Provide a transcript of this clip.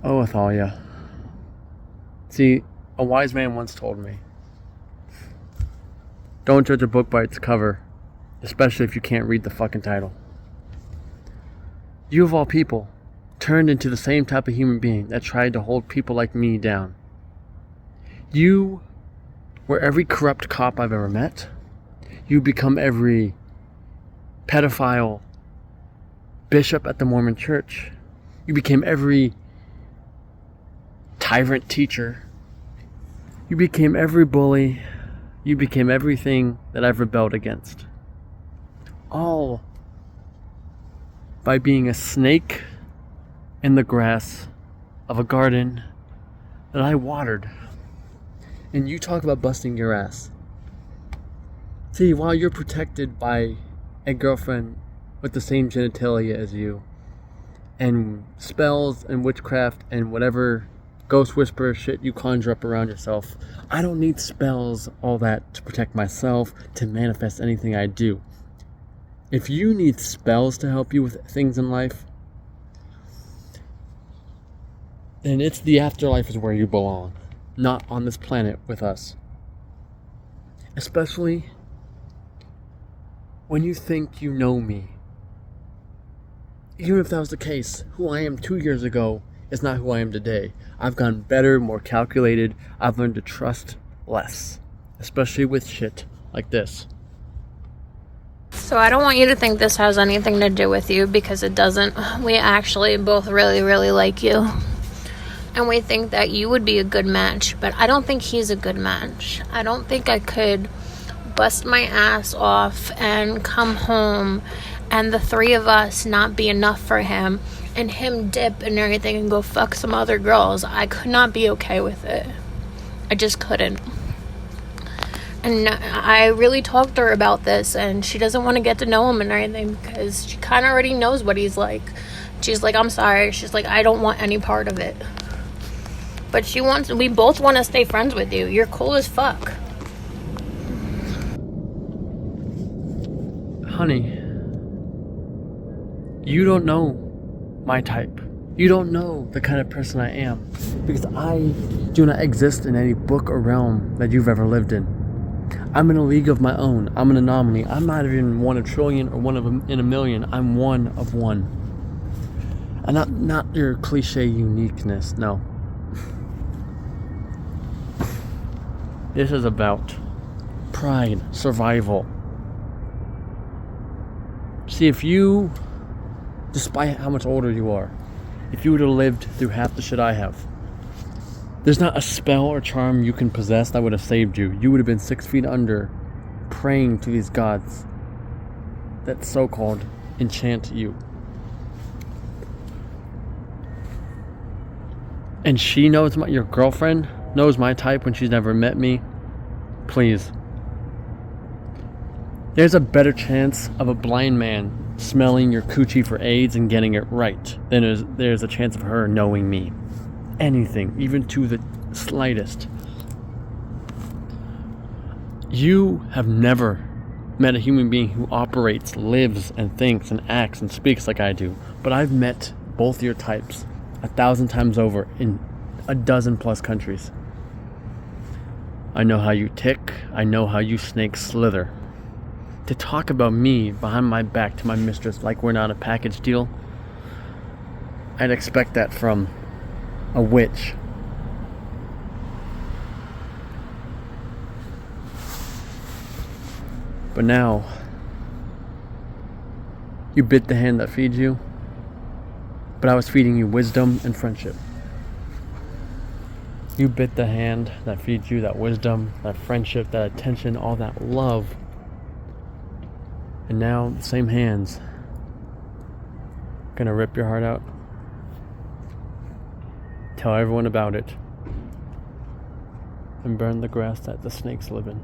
Oh, Athalia. See, a wise man once told me, don't judge a book by its cover, especially if you can't read the fucking title. You of all people turned into the same type of human being that tried to hold people like me down. You were every corrupt cop I've ever met. You become every pedophile bishop at the Mormon church. You became every tyrant teacher. You became every bully. You became everything that I've rebelled against. All by being a snake in the grass of a garden that I watered. And you talk about busting your ass. See, while you're protected by a girlfriend with the same genitalia as you, and spells and witchcraft and whatever ghost whisperer shit you conjure up around yourself, I don't need spells, all that, to protect myself, to manifest anything I do. If you need spells to help you with things in life, then it's the afterlife is where you belong, not on this planet with us. Especially when you think you know me. Even if that was the case, who I am 2 years ago is not who I am today. I've gotten better, more calculated. I've learned to trust less, especially with shit like this. So I don't want you to think this has anything to do with you, because it doesn't. We actually both really, really like you. And we think that you would be a good match, but I don't think he's a good match. I don't think I could bust my ass off and come home and the three of us not be enough for him and him dip and everything and go fuck some other girls. I could not be okay with it. I just couldn't. And I really talked to her about this, and she doesn't want to get to know him and everything because she kind of already knows what he's like. She's like, I'm sorry. She's like, I don't want any part of it. But we both want to stay friends with you. You're cool as fuck. Honey, you don't know my type. You don't know the kind of person I am, because I do not exist in any book or realm that you've ever lived in. I'm in a league of my own. I'm an anomaly. I'm not even one of a trillion or one of in a million. I'm one of one. And not your cliche uniqueness, no. This is about pride, survival. See, if you, despite how much older you are, if you would have lived through half the shit I have, there's not a spell or charm you can possess that would have saved you. You would have been 6 feet under, praying to these gods that so-called enchant you. And she knows your girlfriend knows my type when she's never met me. Please. There's a better chance of a blind man smelling your coochie for AIDS and getting it right than there's a chance of her knowing me. Anything, even to the slightest. You have never met a human being who operates, lives, and thinks, and acts, and speaks like I do. But I've met both your types 1,000 times over in a dozen plus countries. I know how you tick. I know how you snakes slither. To talk about me behind my back to my mistress like we're not a package deal, I'd expect that from a witch. But now, you bit the hand that feeds you, but I was feeding you wisdom and friendship. You bit the hand that feeds you that wisdom, that friendship, that attention, all that love. And now, the same hands gonna rip your heart out. Tell everyone about it. And burn the grass that the snakes live in.